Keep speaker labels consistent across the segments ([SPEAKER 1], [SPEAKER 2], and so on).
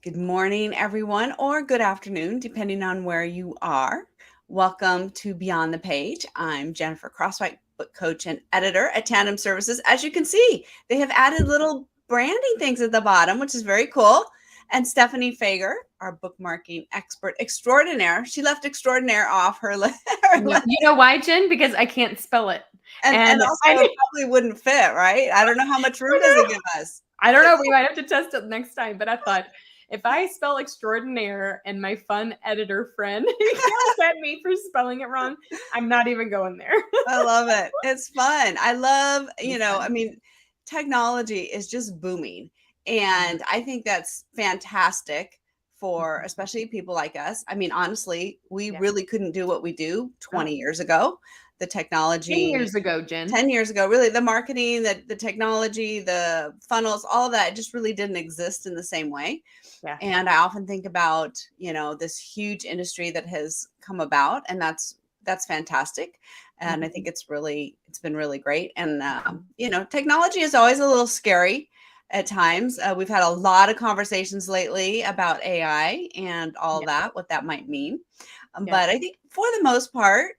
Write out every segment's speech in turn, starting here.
[SPEAKER 1] Good morning, everyone, or good afternoon, depending on where you are. Welcome to Beyond the Page. I'm Jennifer Crosswhite, book coach and editor at Tandem Services. As you can see, they have added little branding things at the bottom, which is very cool. And Stephanie Fager, our bookmarking expert extraordinaire, she left extraordinaire off her list.
[SPEAKER 2] You know why, Jen? Because I can't spell it.
[SPEAKER 1] And also, it probably wouldn't fit, right? I don't know how much room does it give us.
[SPEAKER 2] I don't know. We might have to test it next time. But I thought if I spell extraordinaire and my fun editor friend yells at me for spelling it wrong, I'm not even going there.
[SPEAKER 1] I love it. It's fun. I love, technology is just booming. And I think that's fantastic for especially people like us. I mean, honestly, we really couldn't do what we do 20 years ago. The technology
[SPEAKER 2] 10 years ago, Jen.
[SPEAKER 1] 10 years ago, really, the marketing, the technology, the funnels, all of that just really didn't exist in the same way.
[SPEAKER 2] Yeah.
[SPEAKER 1] And I often think about, this huge industry that has come about, and that's fantastic. And I think it's been really great. And, technology is always a little scary at times. We've had a lot of conversations lately about AI and all that, what that might mean. But I think for the most part,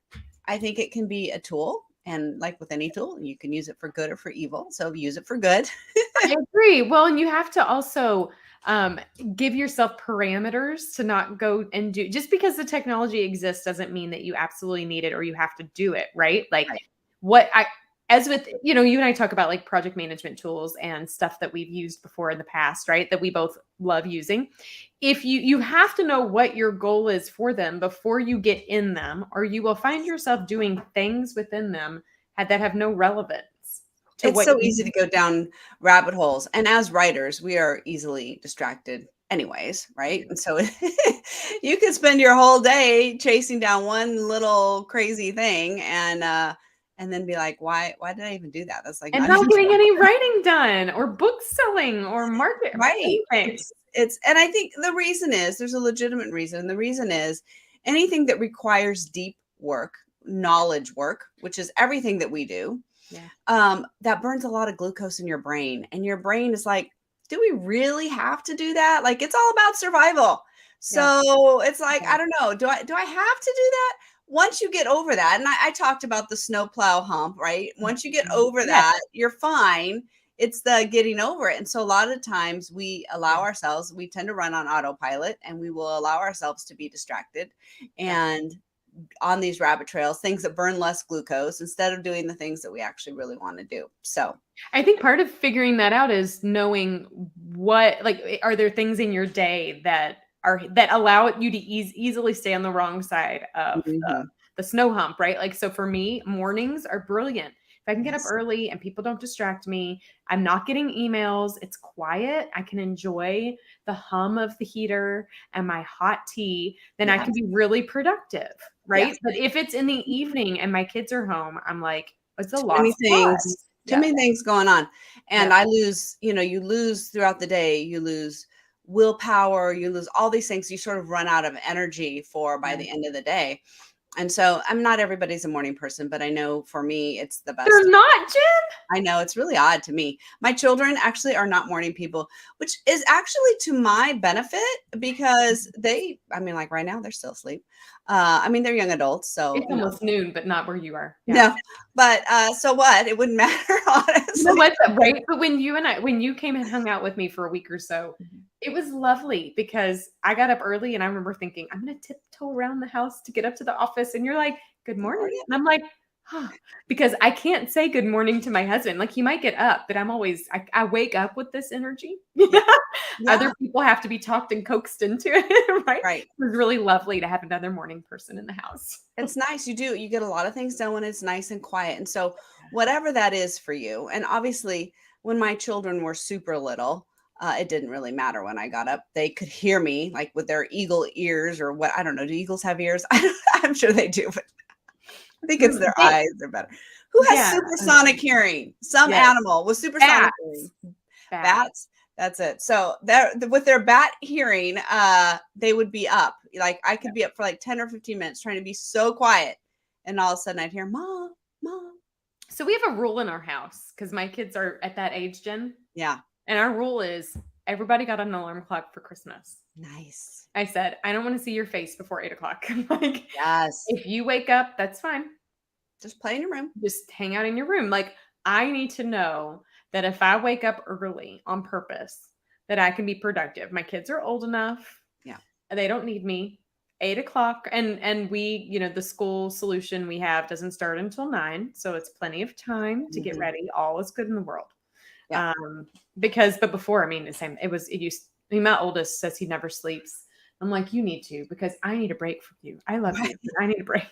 [SPEAKER 1] I think it can be a tool. And like with any tool, you can use it for good or for evil. So use it for good.
[SPEAKER 2] I agree. Well, and you have to also give yourself parameters to not go and do, just because the technology exists doesn't mean that you absolutely need it or you have to do it, right? Like as with, you and I talk about like project management tools and stuff that we've used before in the past, right? That we both love using. If you have to know what your goal is for them before you get in them, or you will find yourself doing things within them that have no relevance.
[SPEAKER 1] It's so easy to go down rabbit holes. And as writers, we are easily distracted anyways, right? And so you could spend your whole day chasing down one little crazy thing and then be like, why did I even do that? That's like
[SPEAKER 2] and not getting any writing done or book selling or market.
[SPEAKER 1] Right. And I think the reason is there's a legitimate reason. The reason is anything that requires deep work, knowledge work, which is everything that we do. That burns a lot of glucose in your brain, and your brain is like, do we really have to do that? Like, it's all about survival. So it's like, I don't know. Do I have to do that? Once you get over that, and I talked about the snowplow hump, right? Once you get over that, you're fine. It's the getting over it. And so a lot of times we allow ourselves, we tend to run on autopilot, and we will allow ourselves to be distracted and on these rabbit trails, things that burn less glucose instead of doing the things that we actually really want to do. So
[SPEAKER 2] I think part of figuring that out is knowing are there things in your day that allow you to easily stay on the wrong side of the snow hump, right? Like, so for me, mornings are brilliant. If I can get up early and people don't distract me, I'm not getting emails, it's quiet, I can enjoy the hum of the heater and my hot tea, then I can be really productive, right? But if it's in the evening and my kids are home, I'm like, it's a lot of things.
[SPEAKER 1] Too many things going on. And I lose, you lose throughout the day, you lose willpower, you lose all these things you sort of run out of energy for by the end of the day. And so I'm not everybody's a morning person, but I know for me, it's the best.
[SPEAKER 2] They're not, Jen.
[SPEAKER 1] I know, it's really odd to me. My children actually are not morning people, which is actually to my benefit because like right now they're still asleep. They're young adults, so
[SPEAKER 2] it's almost noon, but not where you are.
[SPEAKER 1] No, but so what? It wouldn't matter, honestly.
[SPEAKER 2] You know what, right? But when you came and hung out with me for a week or so, it was lovely because I got up early and I remember thinking, I'm going to tiptoe around the house to get up to the office. And you're like, good morning. And I'm like, because I can't say good morning to my husband. Like, he might get up, but I wake up with this energy. Other people have to be talked and coaxed into it, right? It was really lovely to have another morning person in the house.
[SPEAKER 1] It's nice. You get a lot of things done when it's nice and quiet. And so whatever that is for you, and obviously when my children were super little, it didn't really matter when I got up. They could hear me like with their eagle ears or what. I don't know. Do eagles have ears? I'm sure they do, but I think it's their eyes. They're better. Who has supersonic hearing? Some animal with supersonic hearing. Bats. That's it. So with their bat hearing, they would be up. Like I could be up for like 10 or 15 minutes trying to be so quiet. And all of a sudden I'd hear, Mom, Mom.
[SPEAKER 2] So we have a rule in our house because my kids are at that age, Jen.
[SPEAKER 1] Yeah.
[SPEAKER 2] And our rule is everybody got an alarm clock for Christmas.
[SPEAKER 1] Nice.
[SPEAKER 2] I said, I don't want to see your face before 8 o'clock. Like,
[SPEAKER 1] Yes.
[SPEAKER 2] if you wake up, that's fine.
[SPEAKER 1] Just play in your room.
[SPEAKER 2] Just hang out in your room. Like, I need to know that if I wake up early on purpose, that I can be productive. My kids are old enough.
[SPEAKER 1] Yeah.
[SPEAKER 2] They don't need me. 8 o'clock. And we, the school solution we have doesn't start until 9. So it's plenty of time to get ready. All is good in the world.
[SPEAKER 1] Yeah.
[SPEAKER 2] But before, I mean, my oldest says he never sleeps. I'm like, you need to, because I need a break from you. I love you, but I need a break.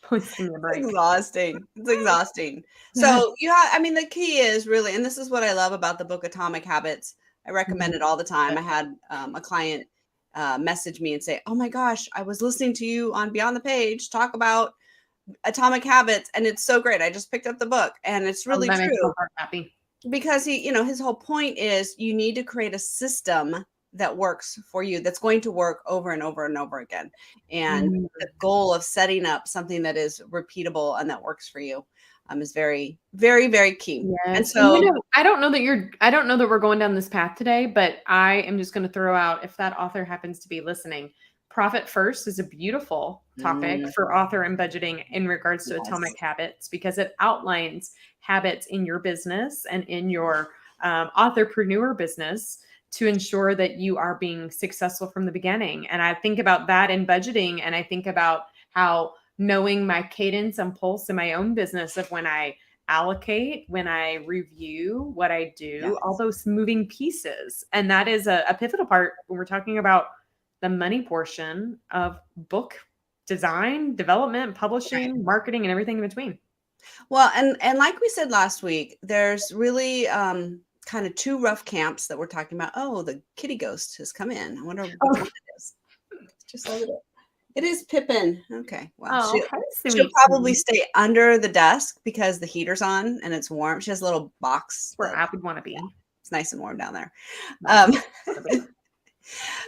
[SPEAKER 2] Please give me a break.
[SPEAKER 1] It's exhausting. It's exhausting. So the key is really, and this is what I love about the book Atomic Habits. I recommend it all the time. I had a client message me and say, oh my gosh, I was listening to you on Beyond the Page talk about Atomic Habits, and it's so great. I just picked up the book, and it's really
[SPEAKER 2] that
[SPEAKER 1] true.
[SPEAKER 2] makes my heart happy.
[SPEAKER 1] Because his whole point is you need to create a system that works for you, that's going to work over and over and over again. And the goal of setting up something that is repeatable and that works for you is very, very, very key.
[SPEAKER 2] Yes.
[SPEAKER 1] And so
[SPEAKER 2] I don't know that we're going down this path today, but I am just going to throw out, if that author happens to be listening, Profit First is a beautiful topic for author and budgeting in regards to Atomic Habits, because it outlines habits in your business and in your authorpreneur business to ensure that you are being successful from the beginning. And I think about that in budgeting, and I think about how knowing my cadence and pulse in my own business of when I allocate, when I review what I do, all those moving pieces. And that is a pivotal part when we're talking about the money portion of book design, development, publishing, marketing, and everything in between.
[SPEAKER 1] Well, and like we said last week, there's really kind of two rough camps that we're talking about. Oh, the kitty ghost has come in. I wonder which one it is. Just over there. It is Pippin. Okay. Well, she'll probably stay under the desk because the heater's on and it's warm. She has a little box
[SPEAKER 2] where I would want to be.
[SPEAKER 1] Yeah, it's nice and warm down there.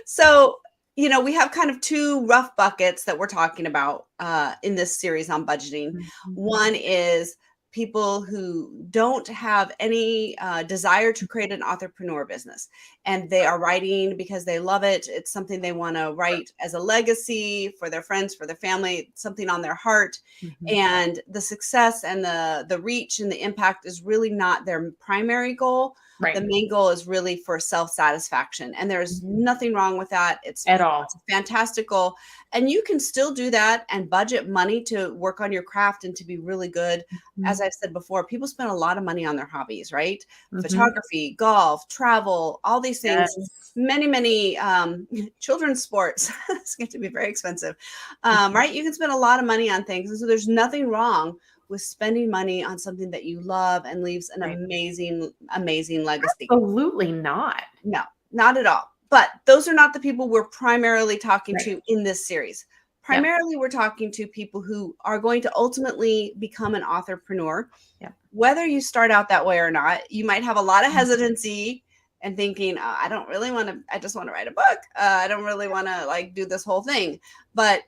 [SPEAKER 1] So, we have kind of two rough buckets that we're talking about in this series on budgeting. One is people who don't have any desire to create an authorpreneur business, and they are writing because they love it. It's something they want to write as a legacy for their friends, for their family, something on their heart. And the success and the reach and the impact is really not their primary goal. Right. The main goal is really for self-satisfaction. And there's nothing wrong with that. It's at all. It's a fantastic goal. And you can still do that and budget money to work on your craft and to be really good. As I've said before, people spend a lot of money on their hobbies, right? Photography, golf, travel, all these things. Many children's sports. It's going to be very expensive, right? You can spend a lot of money on things. And so there's nothing wrong with spending money on something that you love and leaves an amazing legacy.
[SPEAKER 2] Absolutely not.
[SPEAKER 1] No, not at all. But those are not the people we're primarily talking to in this series. Primarily, we're talking to people who are going to ultimately become an authorpreneur. Whether you start out that way or not, you might have a lot of hesitancy and thinking, I don't really want to, I just want to write a book. I don't really want to do this whole thing. But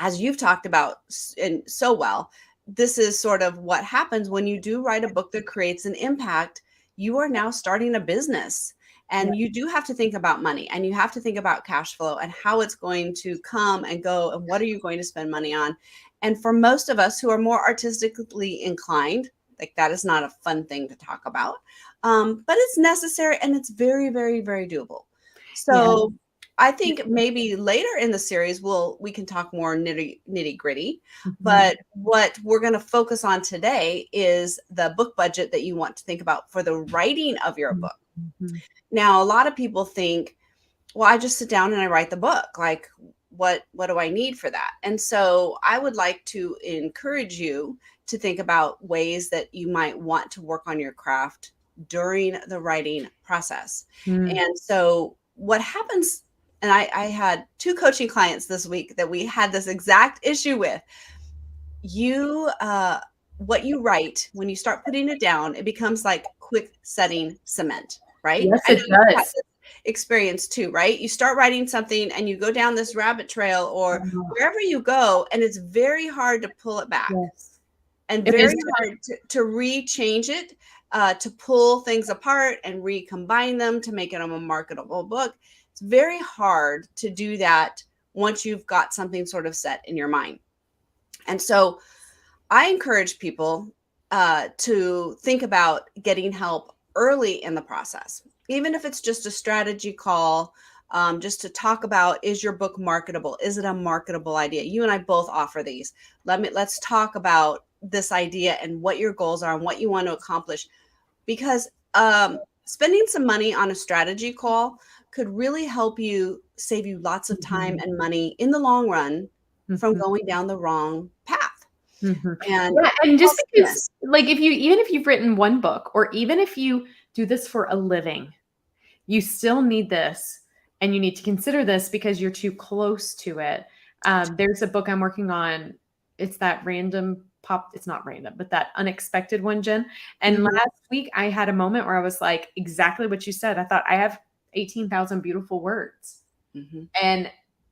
[SPEAKER 1] as you've talked about and so well, this is sort of what happens when you do write a book that creates an impact. You are now starting a business, and you do have to think about money, and you have to think about cash flow and how it's going to come and go, and what are you going to spend money on. And for most of us who are more artistically inclined, that is not a fun thing to talk about, but it's necessary, and it's very, very, very doable. So I think maybe later in the series, we can talk more nitty gritty, but what we're going to focus on today is the book budget that you want to think about for the writing of your book. Now, a lot of people think, well, I just sit down and I write the book. What do I need for that? And so I would like to encourage you to think about ways that you might want to work on your craft during the writing process. And so what happens, and I had 2 coaching clients this week that we had this exact issue with. What you write, when you start putting it down, it becomes like quick setting cement, right?
[SPEAKER 2] Yes, it does.
[SPEAKER 1] Experience too, right? You start writing something and you go down this rabbit trail or wherever you go, and it's very hard to pull it back. And very hard to re-change it. to pull things apart and recombine them to make it a marketable book. It's very hard to do that once you've got something sort of set in your mind. And so I encourage people to think about getting help early in the process, even if it's just a strategy call, just to talk about, is your book marketable? Is it a marketable idea? You and I both offer these. Let's talk about this idea and what your goals are and what you want to accomplish, because spending some money on a strategy call could really help you save you lots of time and money in the long run from going down the wrong path. And,
[SPEAKER 2] and just because, like, even if you've written one book, or even if you do this for a living, you still need this, and you need to consider this because you're too close to it. There's a book I'm working on. It's that random pop. It's not random, but that unexpected one, Jen. And last week I had a moment where I was like, exactly what you said. I thought, I have 18,000 beautiful words. And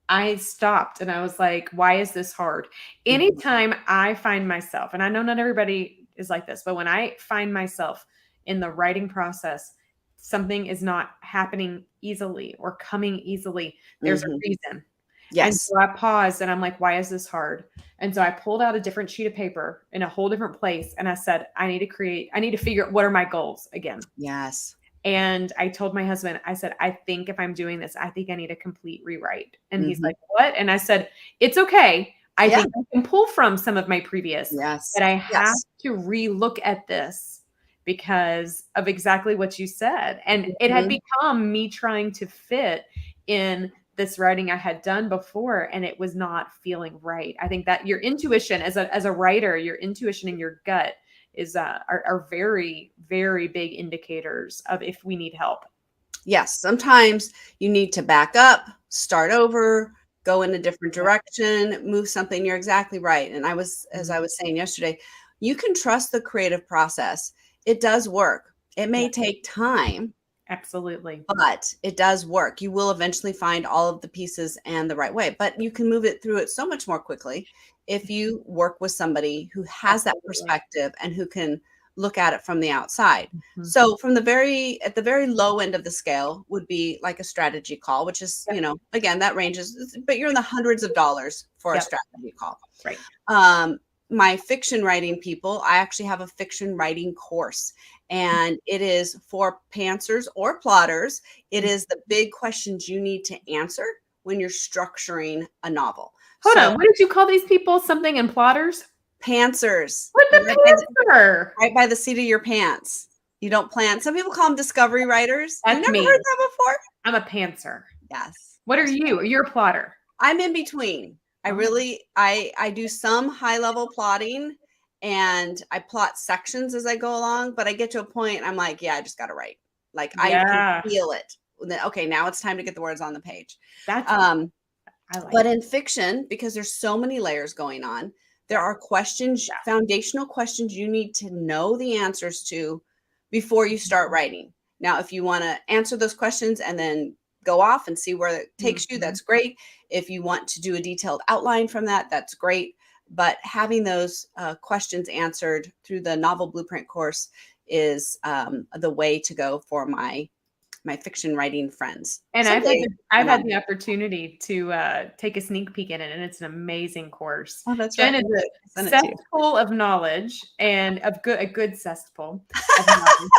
[SPEAKER 2] I stopped and I was like, why is this hard? Anytime I find myself, and I know not everybody is like this, but when I find myself in the writing process, something is not happening easily or coming easily, there's a reason.
[SPEAKER 1] Yes.
[SPEAKER 2] And so I paused and I'm like, why is this hard? And so I pulled out a different sheet of paper in a whole different place. And I said, I need to figure out, what are my goals again?
[SPEAKER 1] Yes.
[SPEAKER 2] And I told my husband, I said, I think if I'm doing this, I think I need a complete rewrite. And he's like, what? And I said, it's okay. I think I can pull from some of my previous, but I have to relook at this because of exactly what you said. And it had become me trying to fit in this writing I had done before, and it was not feeling right. I think that your intuition as a writer, your intuition and your gut is are very, very big indicators of if we need help.
[SPEAKER 1] Yes. Sometimes you need to back up, start over, go in a different direction, move something. You're exactly right. And as I was saying yesterday, you can trust the creative process. It does work. It may take time.
[SPEAKER 2] Absolutely.
[SPEAKER 1] But it does work. You will eventually find all of the pieces and the right way, but you can move it through it so much more quickly if you work with somebody who has that perspective and who can look at it from the outside. So from at the very low end of the scale would be like a strategy call, which is, again, that ranges, but you're in the hundreds of dollars for a strategy call.
[SPEAKER 2] Right.
[SPEAKER 1] My fiction writing people, I actually have a fiction writing course, and it is for pantsers or plotters. It is the big questions you need to answer when you're structuring a novel.
[SPEAKER 2] Hold on. What did you call these people? Something in plotters?
[SPEAKER 1] Pantsers.
[SPEAKER 2] What's a pantser?
[SPEAKER 1] Right by the seat of your pants. You don't plan. Some people call them discovery writers.
[SPEAKER 2] That's
[SPEAKER 1] You've never
[SPEAKER 2] me.
[SPEAKER 1] heard that before?
[SPEAKER 2] I'm a pantser.
[SPEAKER 1] Yes.
[SPEAKER 2] What are you? You're a plotter.
[SPEAKER 1] I'm in between. I do some high level plotting, and I plot sections as I go along, but I get to a point, I'm like, I just got to write. Like I can feel it. Okay, now it's time to get the words on the page.
[SPEAKER 2] That's
[SPEAKER 1] but in fiction, because there's so many layers going on, there are questions, foundational questions you need to know the answers to before you start writing. Now, if you want to answer those questions and then go off and see where it takes you, that's great. If you want to do a detailed outline from that, that's great. But having those questions answered through the Novel Blueprint course is the way to go for my fiction writing friends.
[SPEAKER 2] And I've had the opportunity to take a sneak peek in it, and it's an amazing course.
[SPEAKER 1] Oh, that's
[SPEAKER 2] Jen
[SPEAKER 1] right.
[SPEAKER 2] is a cesspool of knowledge, and a good cesspool of knowledge.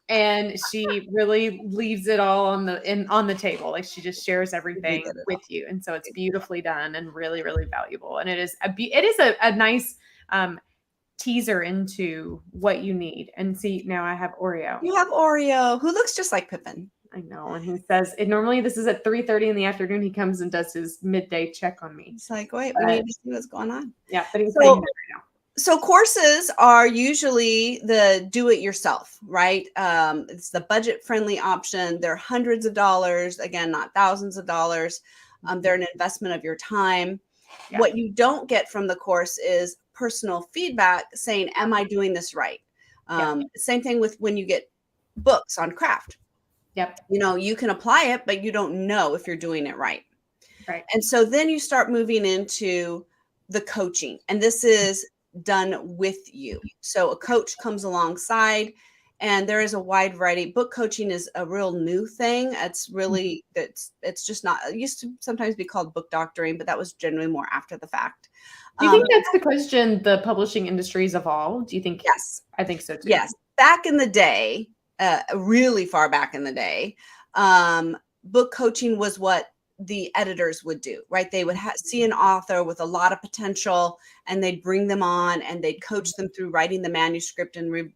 [SPEAKER 2] And she really leaves it all on the table. Like, she just shares everything with you. And so it's beautifully done and really, really valuable. And it is a nice teaser into what you need. And see, now I have Oreo.
[SPEAKER 1] You have Oreo, who looks just like Pippin.
[SPEAKER 2] I know. And he says, normally this is at 3:30 in the afternoon. He comes and does his midday check on me.
[SPEAKER 1] It's like, wait, we need to see what's going on.
[SPEAKER 2] Yeah, but he's playing right now.
[SPEAKER 1] So courses are usually the do-it-yourself, right? It's the budget-friendly option. They're hundreds of dollars, again, not thousands of dollars. They're an investment of your time. Yeah. What you don't get from the course is personal feedback saying, am I doing this right? Same thing with when you get books on craft.
[SPEAKER 2] Yep.
[SPEAKER 1] You can apply it, but you don't know if you're doing it right.
[SPEAKER 2] Right.
[SPEAKER 1] And so then you start moving into the coaching, and this is done with you. So a coach comes alongside and there is a wide variety. Book coaching is a real new thing. It's really, it's just not, it used to sometimes be called book doctoring, but that was generally more after the fact.
[SPEAKER 2] Do you think that's the question the publishing industry's evolved? Do you think?
[SPEAKER 1] Yes.
[SPEAKER 2] I think so too.
[SPEAKER 1] Yes. Back in the day, really far back in the day, book coaching was what the editors would do, right? They would see an author with a lot of potential, and they'd bring them on and they'd coach them through writing the manuscript. And,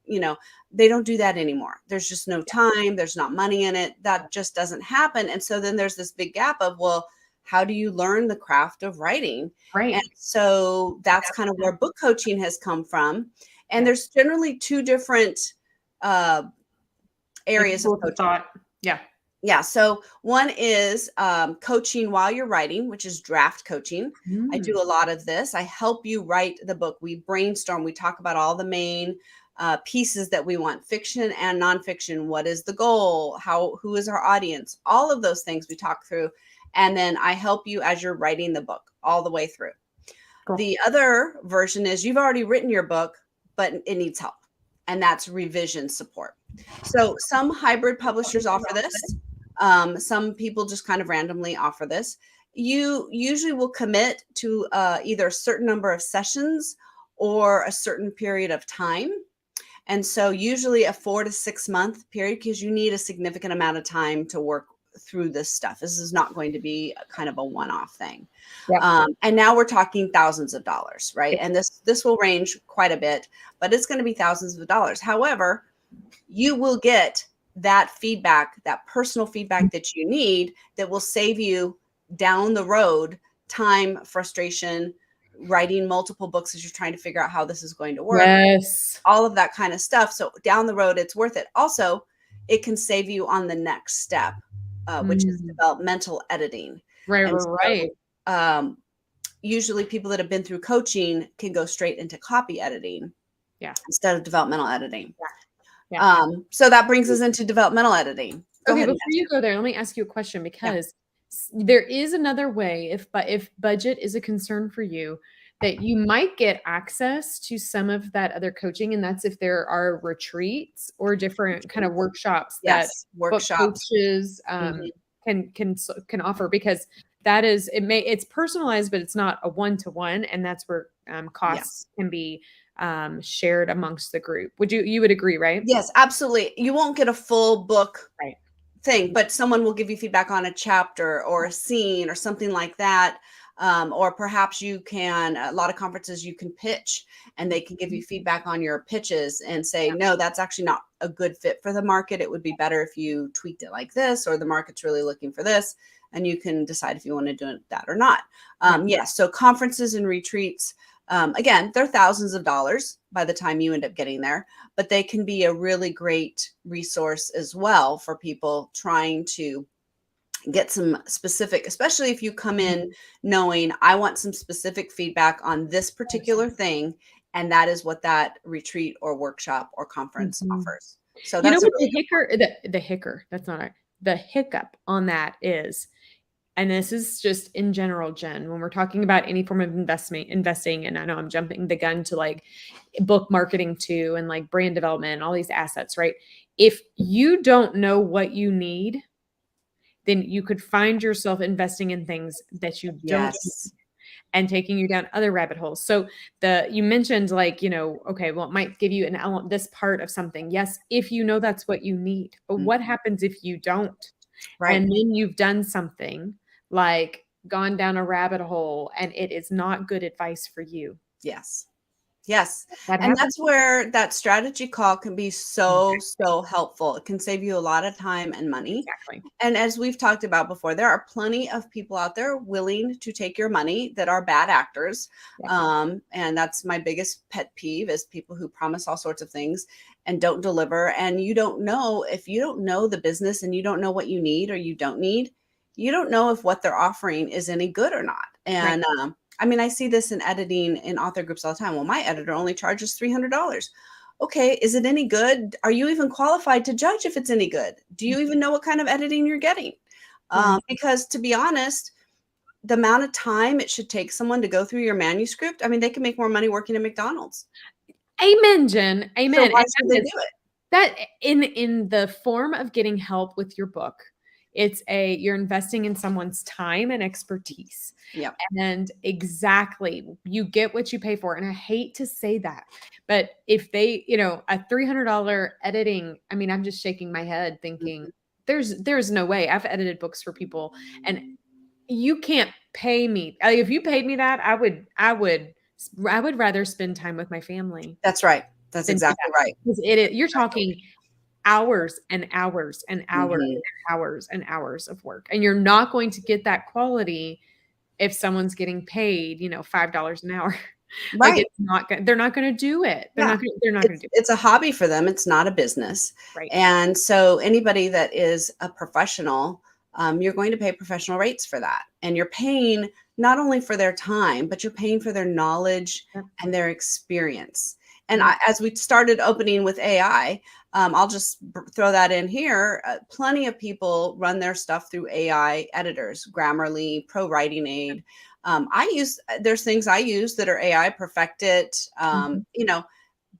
[SPEAKER 1] they don't do that anymore. There's just no time. There's not money in it. That just doesn't happen. And so then there's this big gap of, well, how do you learn the craft of writing?
[SPEAKER 2] Right.
[SPEAKER 1] And so that's kind of where book coaching has come from. And there's generally two different areas of coaching.
[SPEAKER 2] Yeah.
[SPEAKER 1] Yeah. So one is coaching while you're writing, which is draft coaching. I do a lot of this. I help you write the book. We brainstorm. We talk about all the main pieces that we want, fiction and nonfiction. What is the goal? Who is our audience? All of those things we talk through. And then I help you as you're writing the book all the way through. Cool. The other version is you've already written your book, but it needs help. And that's revision support. So some hybrid publishers offer this. Some people just kind of randomly offer this. You usually will commit to either a certain number of sessions or a certain period of time. And so usually a 4 to 6 month period, because you need a significant amount of time to work through this stuff. This is not going to be kind of a one-off thing. Yeah. And now we're talking thousands of dollars, right? And this will range quite a bit, but it's going to be thousands of dollars. However, you will get that feedback, that personal feedback that you need, that will save you down the road time, frustration, writing multiple books as you're trying to figure out how this is going to work.
[SPEAKER 2] Yes.
[SPEAKER 1] All of that kind of stuff. So down the road, it's worth it. Also, it can save you on the next step, which is developmental editing.
[SPEAKER 2] Right. So,
[SPEAKER 1] usually people that have been through coaching can go straight into copy editing instead of developmental editing. Yeah. So that brings us into developmental editing.
[SPEAKER 2] Okay, before you go there, let me ask you a question, because there is another way, if budget is a concern for you, that you might get access to some of that other coaching, and that's if there are retreats or different kind of workshops that book coaches can offer, because that is, it's personalized, but it's not a one-to-one, and that's where costs can be shared amongst the group. You would agree, right?
[SPEAKER 1] Yes, absolutely. You won't get a full book thing, but someone will give you feedback on a chapter or a scene or something like that. Or perhaps you can, a lot of conferences you can pitch, and they can give you feedback on your pitches and say, no, that's actually not a good fit for the market. It would be better if you tweaked it like this, or the market's really looking for this. And you can decide if you want to do that or not. Yes. So conferences and retreats, again, they're thousands of dollars by the time you end up getting there, but they can be a really great resource as well for people trying to get some specific, especially if you come in knowing I want some specific feedback on this particular thing. And that is what that retreat or workshop or conference offers. So that's
[SPEAKER 2] what the hiccup on that is. And this is just in general, Jen, when we're talking about any form of investing, and I know I'm jumping the gun to like book marketing too, and like brand development and all these assets, right? If you don't know what you need, then you could find yourself investing in things that you don't need and taking you down other rabbit holes. So you mentioned like, okay, well, it might give you this part of something. Yes, if you know that's what you need, but what happens if you don't? Right. And then you've done something like gone down a rabbit hole, and it is not good advice for you.
[SPEAKER 1] Yes. And that's where that strategy call can be so helpful. It can save you a lot of time and money.
[SPEAKER 2] Exactly.
[SPEAKER 1] And as we've talked about before, there are plenty of people out there willing to take your money that are bad actors. And that's my biggest pet peeve, is people who promise all sorts of things and don't deliver. And you don't know, if you don't know the business and you don't know what you need or you don't need, you don't know if what they're offering is any good or not. And I mean, I see this in editing in author groups all the time. Well, my editor only charges $300. Okay, is it any good? Are you even qualified to judge if it's any good? Do you even know what kind of editing you're getting? Because to be honest, the amount of time it should take someone to go through your manuscript, I mean, they can make more money working at McDonald's.
[SPEAKER 2] Amen, Jen. Amen.
[SPEAKER 1] So why should they do it?
[SPEAKER 2] that in the form of getting help with your book, you're investing in someone's time and expertise.
[SPEAKER 1] Yep.
[SPEAKER 2] And exactly, you get what you pay for. And I hate to say that, but if they, a $300 editing, I mean, I'm just shaking my head thinking there's no way. I've edited books for people, and you can't pay me. If you paid me that, I would rather spend time with my family
[SPEAKER 1] That's right. That's
[SPEAKER 2] than do
[SPEAKER 1] exactly
[SPEAKER 2] that.
[SPEAKER 1] right.
[SPEAKER 2] Because you're talking hours and hours and hours
[SPEAKER 1] Mhm.
[SPEAKER 2] and hours and hours of work. And you're not going to get that quality if someone's getting paid, $5 an hour. Like,
[SPEAKER 1] Right.
[SPEAKER 2] they're not going to do it.
[SPEAKER 1] Yeah.
[SPEAKER 2] They're not going to do
[SPEAKER 1] It's a hobby for them. It's not a business.
[SPEAKER 2] it. Right.
[SPEAKER 1] And so anybody that is a professional, you're going to pay professional rates for that. And you're paying not only for their time, but you're paying for their knowledge
[SPEAKER 2] Yep.
[SPEAKER 1] and their experience. And
[SPEAKER 2] Yep.
[SPEAKER 1] as we started opening with AI, I'll just throw that in here. Plenty of people run their stuff through AI editors, Grammarly, Pro Writing Aid. There's things I use that are AI perfected,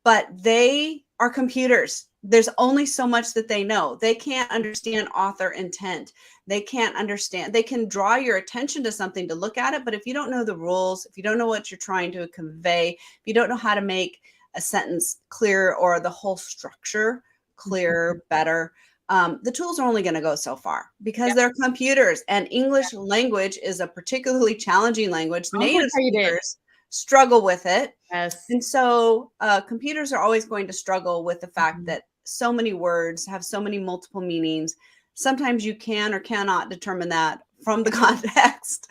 [SPEAKER 1] but they are computers. There's only so much that they know. They can't understand author intent. They can't understand. They can draw your attention to something to look at it, but if you don't know the rules, if you don't know what you're trying to convey, if you don't know how to make a sentence clear or the whole structure clear, better, the tools are only going to go so far because
[SPEAKER 2] Yep.
[SPEAKER 1] they're computers, and English language is a particularly challenging language.
[SPEAKER 2] I was gonna
[SPEAKER 1] Native
[SPEAKER 2] tell you that.
[SPEAKER 1] speakers struggle with it.
[SPEAKER 2] Yes.
[SPEAKER 1] And so computers are always going to struggle with the fact that so many words have so many multiple meanings. Sometimes you can or cannot determine that from the context.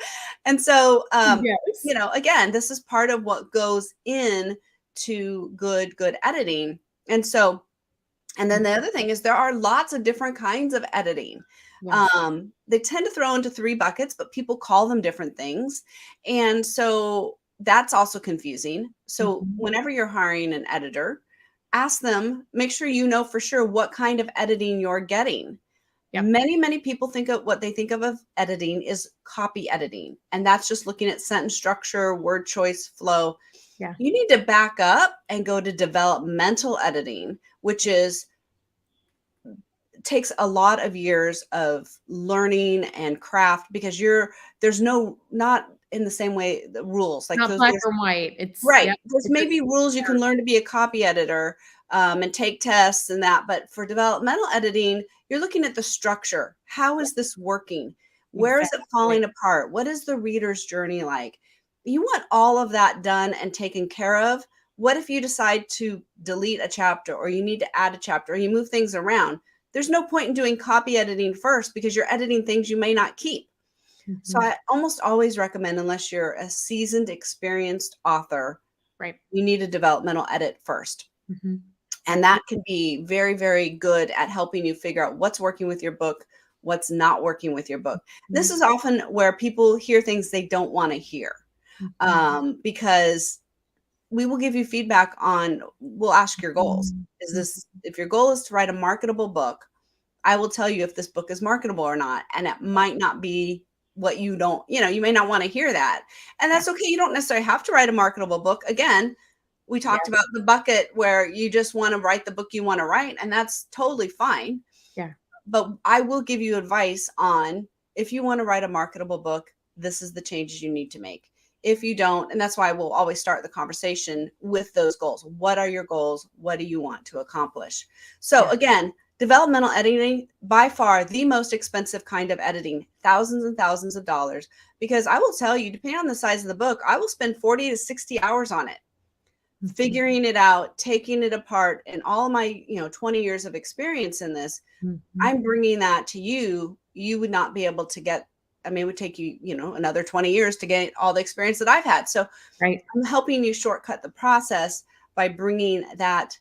[SPEAKER 1] And so,
[SPEAKER 2] Yes.
[SPEAKER 1] again, this is part of what goes in to good editing. And so, and then the other thing is there are lots of different kinds of editing.
[SPEAKER 2] Yes.
[SPEAKER 1] They tend to throw into 3 buckets, but people call them different things. And so that's also confusing. So whenever you're hiring an editor, ask them, make sure you know for sure what kind of editing you're getting.
[SPEAKER 2] Yep.
[SPEAKER 1] Many people think of what they think of editing is copy editing. And that's just looking at sentence structure, word choice, flow.
[SPEAKER 2] Yeah.
[SPEAKER 1] You need to back up and go to developmental editing, which takes a lot of years of learning and craft because there's not in the same way the rules like
[SPEAKER 2] Not black or white.
[SPEAKER 1] right.
[SPEAKER 2] Yep.
[SPEAKER 1] There's
[SPEAKER 2] It's
[SPEAKER 1] maybe rules you can learn to be a copy editor and take tests and that, but for developmental editing, you're looking at the structure. How is this working? Where is it falling apart? What is the reader's journey like? You want all of that done and taken care of. What if you decide to delete a chapter or you need to add a chapter or you move things around? There's no point in doing copy editing first because you're editing things you may not keep. So I almost always recommend, unless you're a seasoned, experienced author,
[SPEAKER 2] right,
[SPEAKER 1] you need a developmental edit first. And that can be very, very good at helping you figure out what's working with your book, what's not working with your book. This is often where people hear things they don't want to hear because we will give you feedback we'll ask your goals. If your goal is to write a marketable book, I will tell you if this book is marketable or not. And it might not be what you may not want to hear that. And that's okay. You don't necessarily have to write a marketable book. Again, we talked about the bucket where you just want to write the book you want to write, and that's totally fine.
[SPEAKER 2] Yeah.
[SPEAKER 1] But I will give you advice on if you want to write a marketable book, this is the changes you need to make. If you don't, and that's why we'll always start the conversation with those goals. What are your goals? What do you want to accomplish? So again, developmental editing, by far the most expensive kind of editing, thousands and thousands of dollars, because I will tell you, depending on the size of the book, I will spend 40 to 60 hours on it, figuring it out, taking it apart, and all my 20 years of experience in this, I'm bringing that to you. You would not be able to get, it would take you, another 20 years to get all the experience that I've had. So I'm helping you shortcut the process by bringing that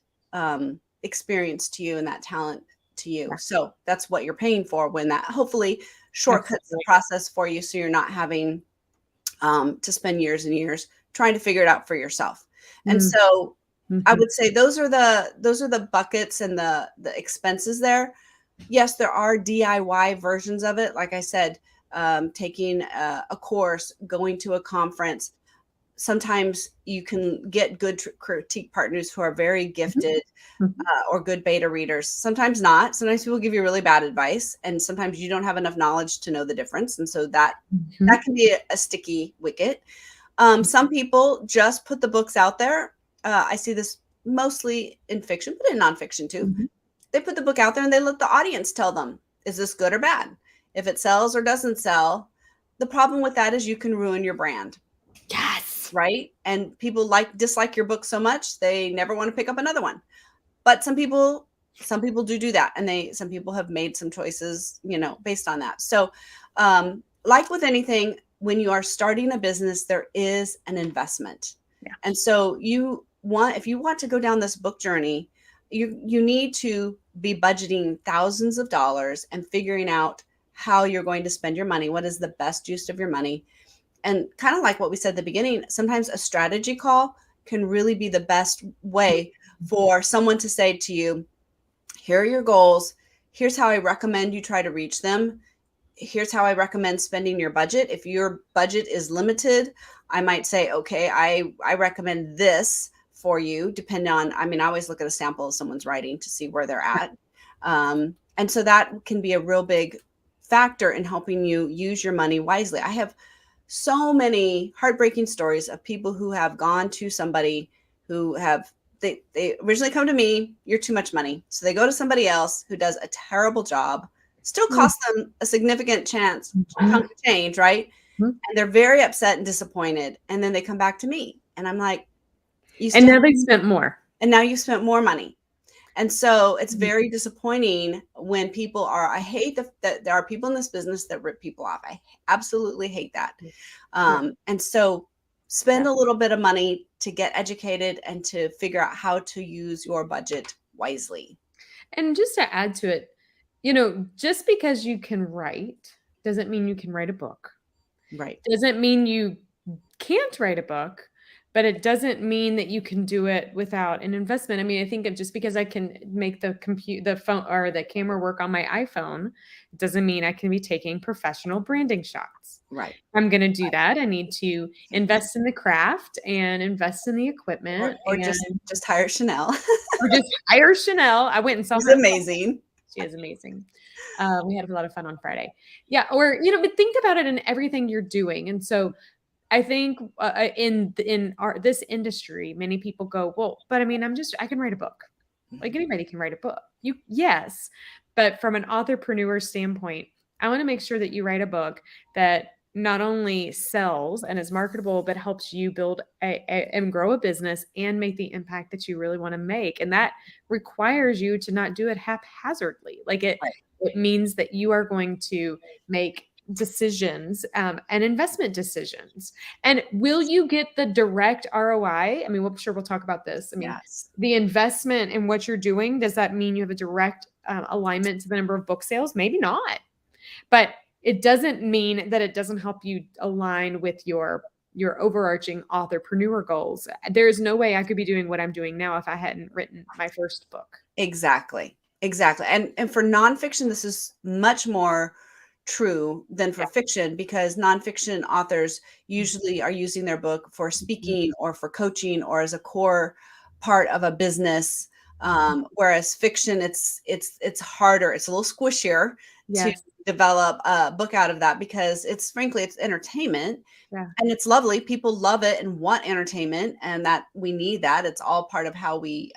[SPEAKER 1] experience to you and that talent to you. So that's what you're paying for when that hopefully shortcuts the process for you. So you're not having to spend years and years trying to figure it out for yourself. And so I would say those are the buckets and the expenses there. Yes, there are DIY versions of it. Like I said, taking a course, going to a conference. sometimes you can get good critique partners who are very gifted, or good beta readers. Sometimes not. Sometimes people give you really bad advice, and sometimes you don't have enough knowledge to know the difference. And so that can be a sticky wicket. Some people just put the books out there. I see this mostly in fiction, but in nonfiction too. They put the book out there and they let the audience tell them, is this good or bad? If it sells or doesn't sell, the problem with that is you can ruin your brand.
[SPEAKER 2] Yes.
[SPEAKER 1] Right? And people dislike your book so much, they never want to pick up another one. But some people do that. And some people have made some choices, based on that. So, like with anything, when you are starting a business, there is an investment.
[SPEAKER 2] Yeah.
[SPEAKER 1] And so if you want to go down this book journey, you need to be budgeting thousands of dollars and figuring out how you're going to spend your money. What is the best use of your money? And kind of like what we said at the beginning, sometimes a strategy call can really be the best way for someone to say to you, here are your goals. Here's how I recommend you try to reach them. Here's how I recommend spending your budget. If your budget is limited, I might say, okay, I recommend this for you, depending on, I always look at a sample of someone's writing to see where they're at. And so that can be a real big factor in helping you use your money wisely. I have so many heartbreaking stories of people who have gone to somebody who they originally come to me, you're too much money. So they go to somebody else who does a terrible job, still costs them a significant chunk of change, right? And they're very upset and disappointed. And then they come back to me and I'm like,
[SPEAKER 2] and now they spent more.
[SPEAKER 1] And now you spent more money. And so it's very disappointing when people I hate that there are people in this business that rip people off. I absolutely hate that. And so spend a little bit of money to get educated and to figure out how to use your budget wisely.
[SPEAKER 2] And just to add to it, just because you can write doesn't mean you can write a book.
[SPEAKER 1] Right.
[SPEAKER 2] Doesn't mean you can't write a book. But it doesn't mean that you can do it without an investment. I think just because I can make the phone or the camera work on my iPhone, doesn't mean I can be taking professional branding shots.
[SPEAKER 1] Right.
[SPEAKER 2] I'm going to do that. I need to invest in the craft and invest in the equipment,
[SPEAKER 1] or just hire Chanel.
[SPEAKER 2] Or just hire Chanel. I went and saw her.
[SPEAKER 1] She's amazing.
[SPEAKER 2] She is amazing. We had a lot of fun on Friday. Yeah. Or but think about it in everything you're doing, and so. I think in this industry, many people go, well, but I can write a book. Like anybody can write a book. Yes. But from an entrepreneur standpoint, I want to make sure that you write a book that not only sells and is marketable, but helps you build and grow a business and make the impact that you really want to make. And that requires you to not do it haphazardly. Like it means that you are going to make decisions and investment decisions. And will you get the direct ROI? I'm sure we'll talk about this.
[SPEAKER 1] Yes.
[SPEAKER 2] The investment in what you're doing, does that mean you have a direct alignment to the number of book sales? Maybe not. But it doesn't mean that it doesn't help you align with your overarching authorpreneur goals. There is no way I could be doing what I'm doing now if I hadn't written my first book.
[SPEAKER 1] Exactly. And for nonfiction, this is much more true than for fiction, because nonfiction authors usually are using their book for speaking or for coaching or as a core part of a business. Whereas fiction, it's harder. It's a little squishier to develop a book out of that, because it's entertainment and it's lovely. People love it and want entertainment, and that we need that. It's all part of how we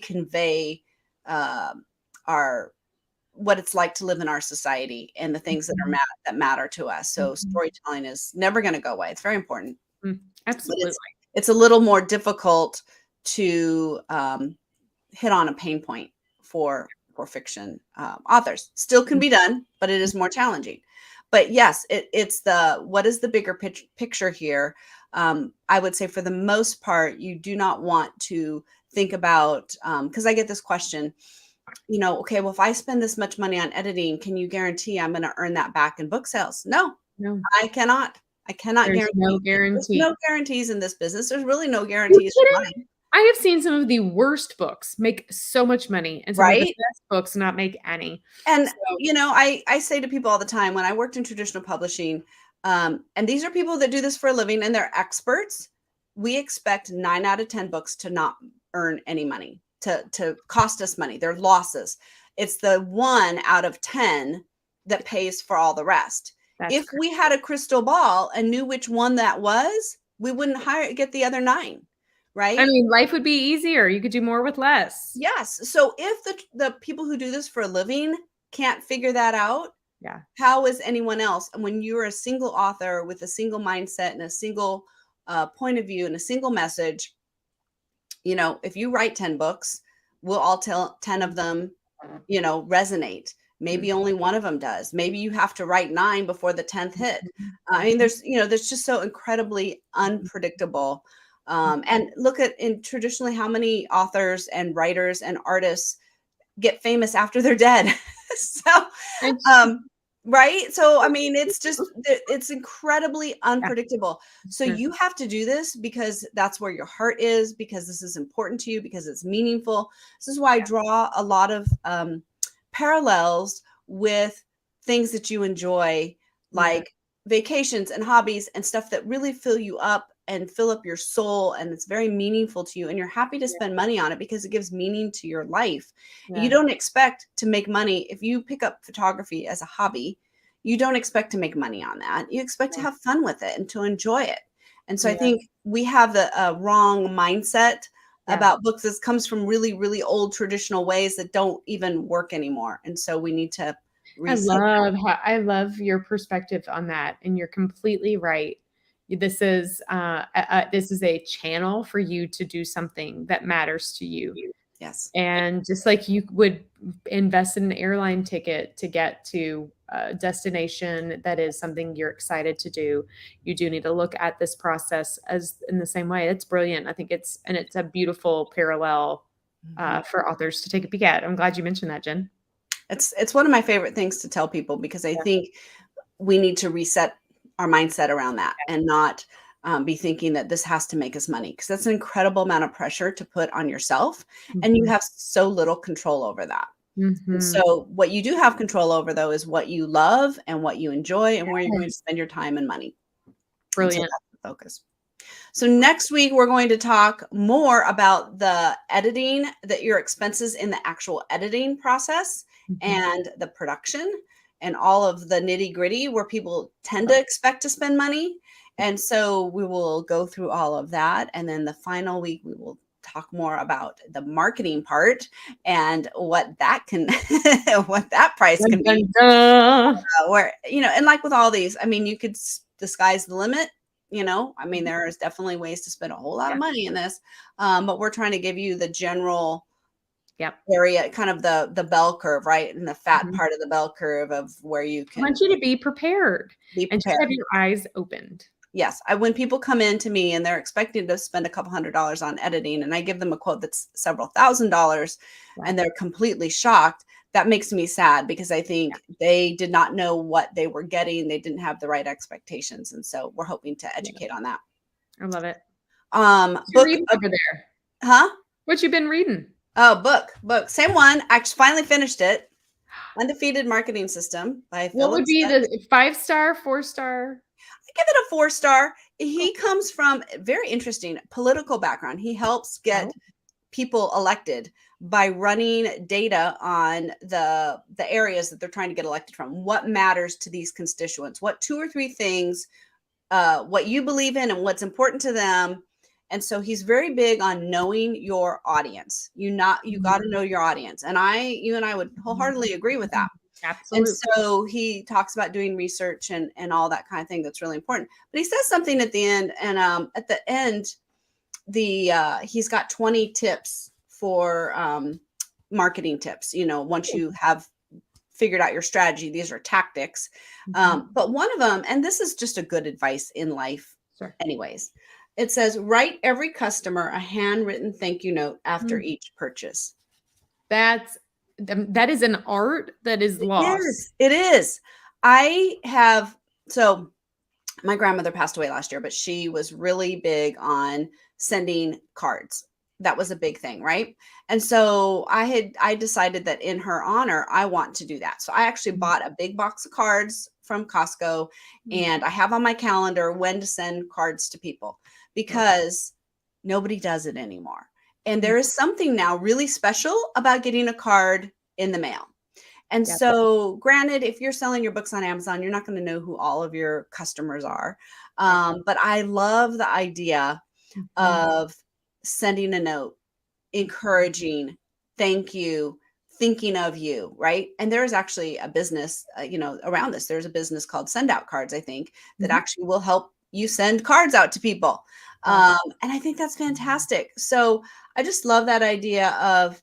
[SPEAKER 1] convey what it's like to live in our society and the things that matter to us. So storytelling is never going to go away. It's very important.
[SPEAKER 2] Absolutely.
[SPEAKER 1] It's a little more difficult to hit on a pain point for fiction authors. Still can be done, but it is more challenging. But yes, it's what is the bigger picture here? I would say for the most part, you do not want to think about, because I get this question, okay, well, if I spend this much money on editing, can you guarantee I'm going to earn that back in book sales? No, I cannot. I cannot
[SPEAKER 2] There's
[SPEAKER 1] guarantee.
[SPEAKER 2] No guarantee.
[SPEAKER 1] There's no guarantees in this business. There's really no guarantees.
[SPEAKER 2] I have seen some of the worst books make so much money, and some of the best books not make any.
[SPEAKER 1] And I say to people all the time, when I worked in traditional publishing, And these are people that do this for a living and they're experts. We expect 9 out of 10 books to not earn any money, to cost us money. They're losses. It's the 1 out of 10 that pays for all the rest. If we had a crystal ball and knew which one that was, we wouldn't get the other 9, right?
[SPEAKER 2] I mean, life would be easier. You could do more with less.
[SPEAKER 1] Yes. So if the people who do this for a living can't figure that out, how is anyone else? And when you're a single author with a single mindset and a single point of view and a single message, you know, if you write 10 books, we'll all tell 10 of them, you know, resonate. Maybe only one of them does. Maybe you have to write 9 before the 10th hit. I mean, there's just so incredibly unpredictable. And look at traditionally how many authors and writers and artists get famous after they're dead. So, right. So, I mean, it's incredibly unpredictable. So you have to do this because that's where your heart is, because this is important to you, because it's meaningful. This is why I draw a lot of parallels with things that you enjoy, like vacations and hobbies and stuff that really fill you up and fill up your soul, and it's very meaningful to you, and you're happy to spend money on it because it gives meaning to your life. You don't expect to make money if you pick up photography as a hobby. You don't expect to make money on that. You expect to have fun with it and to enjoy it. And so I think we have the wrong mindset about books. This comes from really, really old traditional ways that don't even work anymore. And so we need to
[SPEAKER 2] I love your perspective on that, and you're completely right. This is a channel for you to do something that matters to you.
[SPEAKER 1] Yes.
[SPEAKER 2] And just like you would invest in an airline ticket to get to a destination that is something you're excited to do, you do need to look at this process as in the same way. It's brilliant. I think it's a beautiful parallel for authors to take a peek at. I'm glad you mentioned that, Jen.
[SPEAKER 1] It's one of my favorite things to tell people, because I think we need to reset our mindset around that and not be thinking that this has to make us money, because that's an incredible amount of pressure to put on yourself, and you have so little control over that. So what you do have control over, though, is what you love and what you enjoy and where you're going to spend your time and money.
[SPEAKER 2] Brilliant.
[SPEAKER 1] So that's the focus. So next week, we're going to talk more about the editing, your expenses in the actual editing process and the production and all of the nitty gritty where people tend to expect to spend money. And so we will go through all of that. And then the final week, we will talk more about the marketing part and what that can, what that price can be. Where, and like with all these, I mean, you could disguise the limit. I mean, there is definitely ways to spend a whole lot of money in this, but we're trying to give you the general area, kind of the bell curve, right? And the fat part of the bell curve of where you can.
[SPEAKER 2] I want you to be prepared. And just have your eyes opened.
[SPEAKER 1] Yes. When people come in to me and they're expecting to spend a couple $100s on editing, and I give them a quote that's several $1,000s, and they're completely shocked, that makes me sad, because I think they did not know what they were getting. They didn't have the right expectations. And so we're hoping to educate on that.
[SPEAKER 2] I love it.
[SPEAKER 1] Book
[SPEAKER 2] over there.
[SPEAKER 1] Huh?
[SPEAKER 2] What you been reading?
[SPEAKER 1] Oh, book. Same one. I finally finished it. Undefeated Marketing System by Philip.
[SPEAKER 2] What would be the 5-star, 4-star?
[SPEAKER 1] I give it a 4-star. He comes from a very interesting political background. He helps get people elected by running data on the areas that they're trying to get elected from. What matters to these constituents? What 2 or 3 things, what you believe in and what's important to them. And so he's very big on knowing your audience. You got to know your audience. And you and I would wholeheartedly agree with that.
[SPEAKER 2] Absolutely.
[SPEAKER 1] And so he talks about doing research and all that kind of thing. That's really important. But he says something at the end, and at the end, he's got 20 tips for marketing tips. Once you have figured out your strategy, these are tactics. But one of them, and this is just a good advice in life anyways, it says, write every customer a handwritten thank you note after each purchase.
[SPEAKER 2] That is an art that is lost.
[SPEAKER 1] It is. So my grandmother passed away last year, but she was really big on sending cards. That was a big thing, right? And so I decided that in her honor, I want to do that. So I actually bought a big box of cards from Costco, and I have on my calendar when to send cards to people, because nobody does it anymore. And there is something now really special about getting a card in the mail. And so, granted, if you're selling your books on Amazon, you're not going to know who all of your customers are. But I love the idea of sending a note, encouraging, thank you, thinking of you, right? And there's actually a business, around this. There's a business called Send Out Cards, I think, that actually will help you send cards out to people. And I think that's fantastic. So I just love that idea of,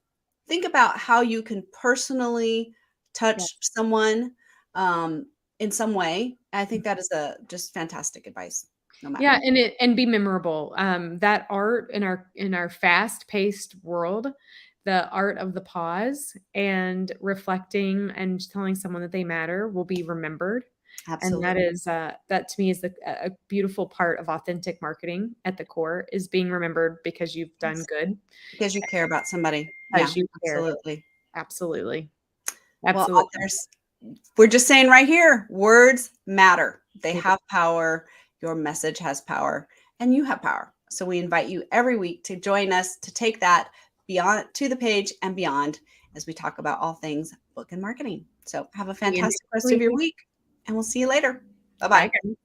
[SPEAKER 1] think about how you can personally touch someone in some way. I think that is just fantastic advice. No matter.
[SPEAKER 2] Yeah, and be memorable. That art in our fast-paced world, the art of the pause and reflecting and telling someone that they matter will be remembered. And
[SPEAKER 1] Absolutely.
[SPEAKER 2] that is that to me is a beautiful part of authentic marketing at the core, is being remembered because you've done good,
[SPEAKER 1] Because you care about somebody. Yeah,
[SPEAKER 2] because you care.
[SPEAKER 1] absolutely.
[SPEAKER 2] Absolutely.
[SPEAKER 1] Well,
[SPEAKER 2] Absolutely.
[SPEAKER 1] authors, we're just saying right here, words matter. They have power. Your message has power, and you have power. So we invite you every week to join us to take that beyond to the page and beyond, as we talk about all things book and marketing. So have a fantastic rest of your week, and we'll see you later. Bye-bye.
[SPEAKER 2] Bye, guys.